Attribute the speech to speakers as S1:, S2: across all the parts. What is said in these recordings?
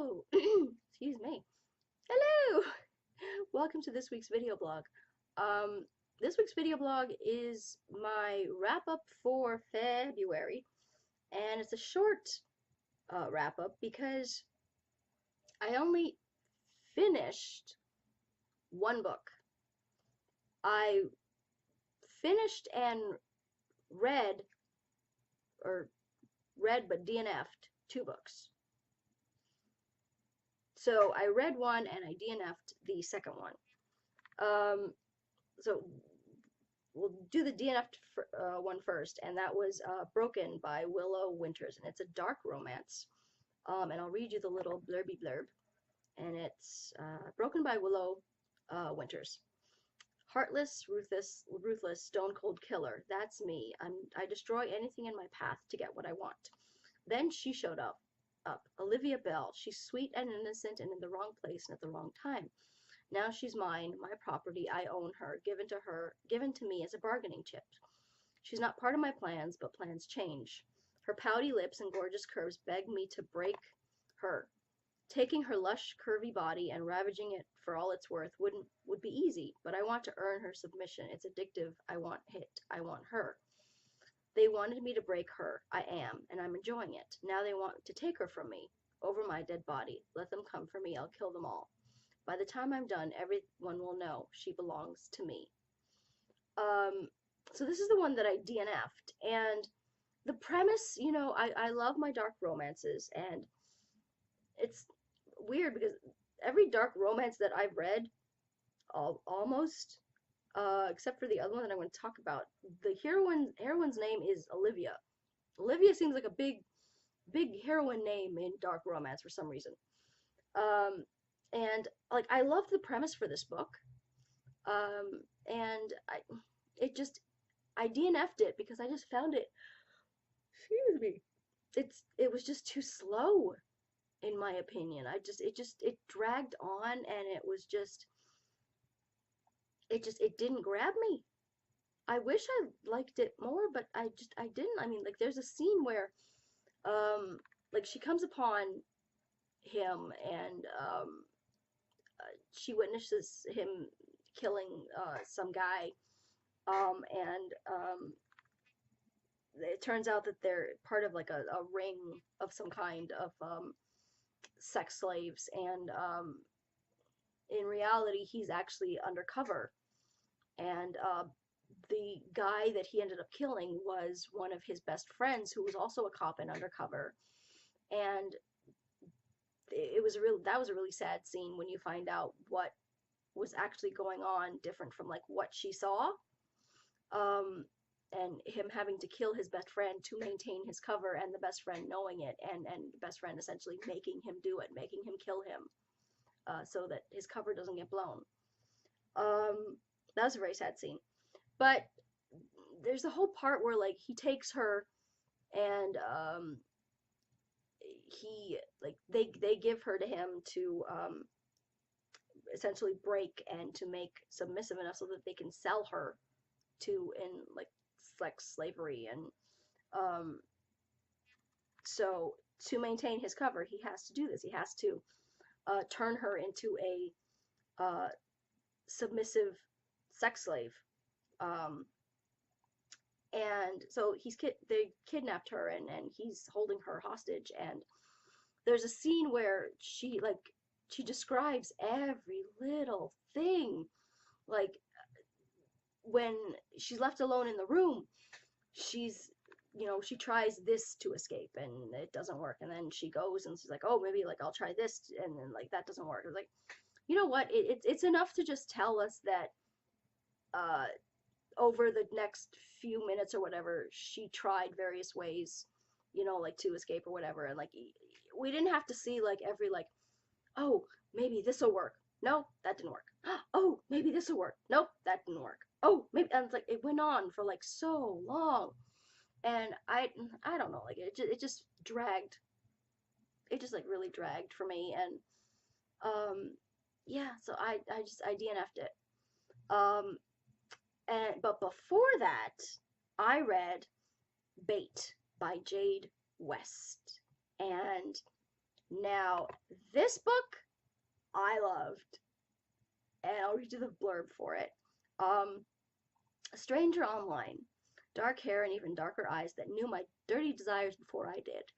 S1: Hello! Excuse me. Hello! Welcome to this week's video blog. Um, this week's video blog is my wrap-up for February, and it's a short wrap-up because I only finished one book. I finished and read, or read but DNF'd two books. So I read one and I DNF'd the second one. So we'll do the DNF'd one first, and that was Broken by Willow Winters, and it's a dark romance. And I'll read you the little blurby blurb, and it's Broken by Willow Winters. Heartless, ruthless, stone-cold killer. That's me. I destroy anything in my path to get what I want. Then she showed up. Olivia Bell. She's sweet and innocent and in the wrong place and at the wrong time. Now she's mine, my property, I own her, given to me as a bargaining chip. She's not part of my plans, but plans change. Her pouty lips and gorgeous curves beg me to break her. Taking her lush, curvy body and ravaging it for all it's worth would be easy, but I want to earn her submission. It's addictive. I want her. They wanted me to break her. I am, and I'm enjoying it. Now they want to take her from me, over my dead body. Let them come for me. I'll kill them all. By the time I'm done, everyone will know she belongs to me. So this is the one that I DNF'd, and the premise, I love my dark romances, and it's weird because every dark romance that I've read, almost, except for the other one that I'm going to talk about, the heroine's name is Olivia. Olivia seems like a big heroine name in dark romance for some reason. And like I love the premise for this book, and I DNF'd it because I just found it. Excuse me. It was just too slow, in my opinion. It dragged on, and it didn't grab me. I wish I liked it more, but I didn't. I mean, like there's a scene where, like she comes upon him and she witnesses him killing some guy, and it turns out that they're part of like a ring of some kind of sex slaves, and in reality he's actually undercover, and the guy that he ended up killing was one of his best friends who was also a cop and undercover, and that was a really sad scene when you find out what was actually going on, different from like what she saw, and him having to kill his best friend to maintain his cover, and the best friend knowing it, and the best friend essentially making him do it, making him kill him, so that his cover doesn't get blown. That was a very sad scene. But there's a whole part where like he takes her, and they give her to him to essentially break and to make submissive enough so that they can sell her to in like sex slavery, and so to maintain his cover he has to do this. He has to turn her into a submissive sex slave, and so they kidnapped her, and he's holding her hostage, and there's a scene where she describes every little thing, like when she's left alone in the room, she tries this to escape and it doesn't work, and then she goes and she's like, oh, maybe like I'll try this, and then like that doesn't work. It's like, you know what, it's enough to just tell us that over the next few minutes or whatever, she tried various ways, like to escape or whatever, and like we didn't have to see like every like, oh, maybe this'll work. No, that didn't work. Oh, maybe this'll work. Nope, that didn't work. Oh, maybe, and it's like it went on for like so long, and I don't know, like it just dragged. It just like really dragged for me, and yeah, so I DNF'd it. But before that, I read Bate by Jade West, and Now, this book I loved, and I'll read you the blurb for it. A stranger online, dark hair and even darker eyes that knew my dirty desires before I did.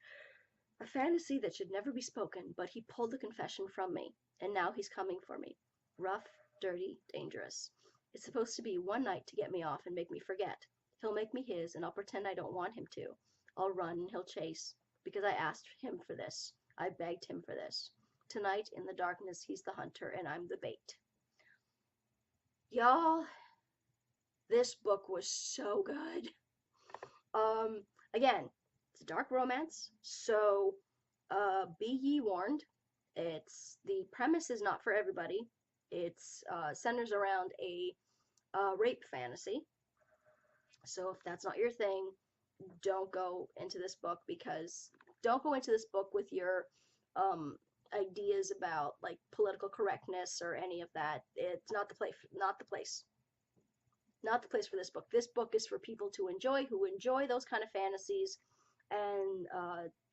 S1: A fantasy that should never be spoken, but he pulled the confession from me, and now he's coming for me. Rough, dirty, dangerous. It's supposed to be one night to get me off and make me forget. He'll make me his, and I'll pretend I don't want him to. I'll run, and he'll chase, because I asked him for this. I begged him for this. Tonight, in the darkness, he's the hunter, and I'm the bait. Y'all, this book was so good. Again, it's a dark romance, so be ye warned. It's the premise is not for everybody. It's centers around a rape fantasy. So if that's not your thing, don't go into this book with your ideas about like political correctness or any of that. It's not the place. Not the place for this book. This book is for people to enjoy, who enjoy those kind of fantasies, and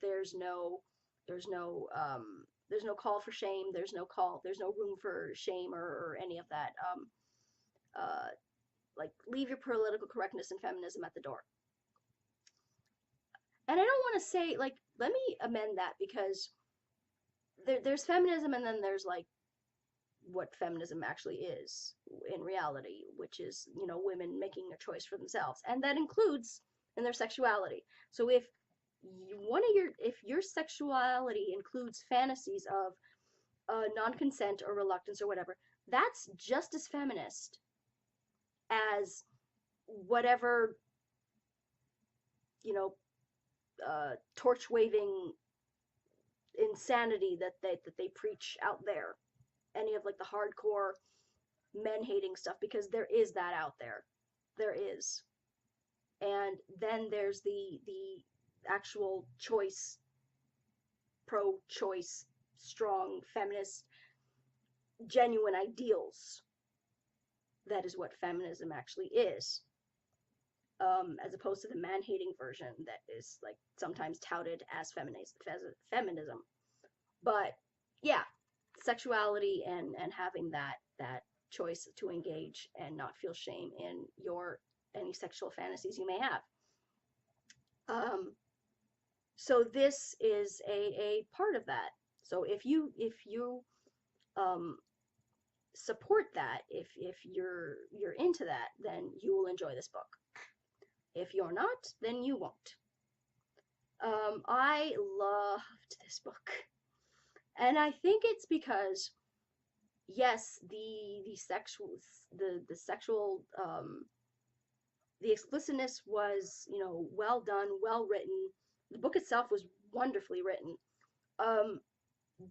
S1: there's no call for shame. There's no room for shame or any of that. Like leave your political correctness and feminism at the door. And I don't want to say like let me amend that because there's feminism and then there's like what feminism actually is in reality, which is, you know, women making a choice for themselves, and that includes in their sexuality. So if your sexuality includes fantasies of non-consent or reluctance or whatever, that's just as feminist as whatever, you know, torch waving insanity that they preach out there. Any of like the hardcore men hating stuff, because there is that out there. There is. And then there's the actual choice, pro-choice, strong feminist, genuine ideals. That is what feminism actually is. As opposed to the man-hating version that is like sometimes touted as feminism. But yeah, sexuality and having that choice to engage and not feel shame in your any sexual fantasies you may have. So this is a part of that. So if you support that, if you're into that, then you will enjoy this book. If you're not, then you won't. I loved this book, and I think it's because yes, the sexual the explicitness was, you know, well done, well written. The book itself was wonderfully written.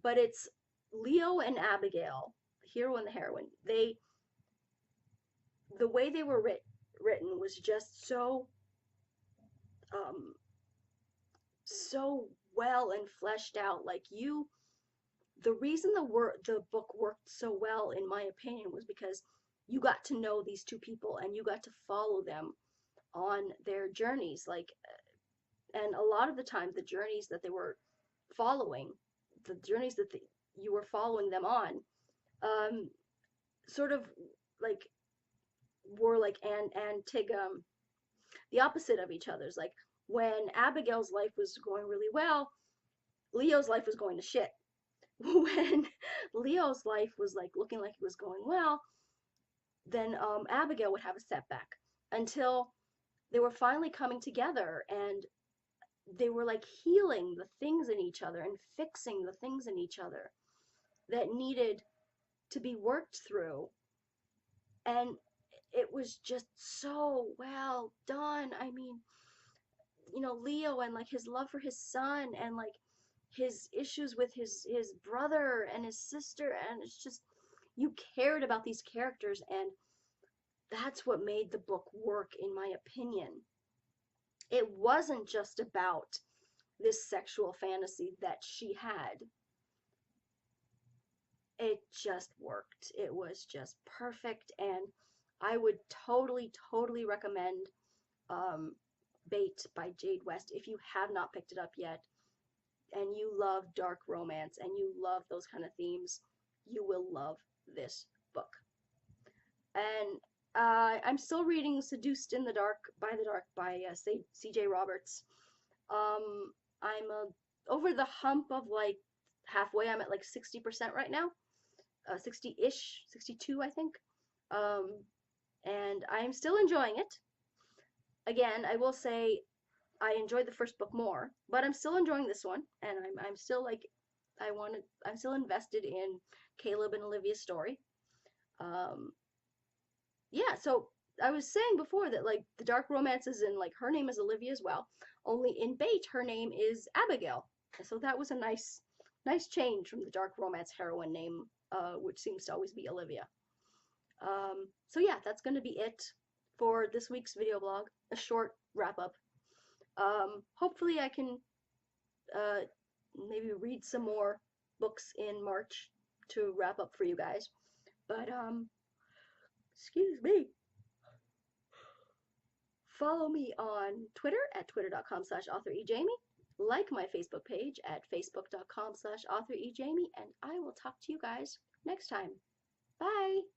S1: But it's Leo and Abigail, the hero and the heroine. The way they were written was just so so well and fleshed out. Like the reason the book worked so well, in my opinion, was because you got to know these two people and you got to follow them on their journeys. Like, and a lot of the time, the journeys that they were following, the journeys that you were following them on, sort of like were like the opposite of each other's. Like when Abigail's life was going really well, Leo's life was going to shit. When Leo's life was like looking like it was going well, then Abigail would have a setback until they were finally coming together and they were like healing the things in each other and fixing the things in each other that needed to be worked through. And it was just so well done. I mean, you know, Leo and like his love for his son and like his issues with his brother and his sister, and it's just you cared about these characters, and that's what made the book work, in my opinion. It wasn't just about this sexual fantasy that she had. It just worked. It was just perfect, and I would totally recommend Bate by Jade West if you have not picked it up yet. and you love dark romance and you love those kind of themes, you will love this book. And I'm still reading Seduced in the Dark by C.J. Roberts. I'm over the hump of like halfway. I'm at like 60% right now, 60-ish, 62, I think. Um, and I'm still enjoying it. Again, I will say I enjoyed the first book more, but I'm still enjoying this one, and I'm still like I'm still invested in Caleb and Olivia's story. Um, yeah, so I was saying before that like the dark romances and like her name is Olivia as well. Only in Bate her name is Abigail. And so that was a nice change from the dark romance heroine name, which seems to always be Olivia. So yeah, that's gonna be it for this week's video blog. A short wrap up. Hopefully I can uh, maybe read some more books in March to wrap up for you guys. But excuse me. Follow me on Twitter at twitter.com/authorejamie. Like my Facebook page at facebook.com/authorejamie, and I will talk to you guys next time. Bye!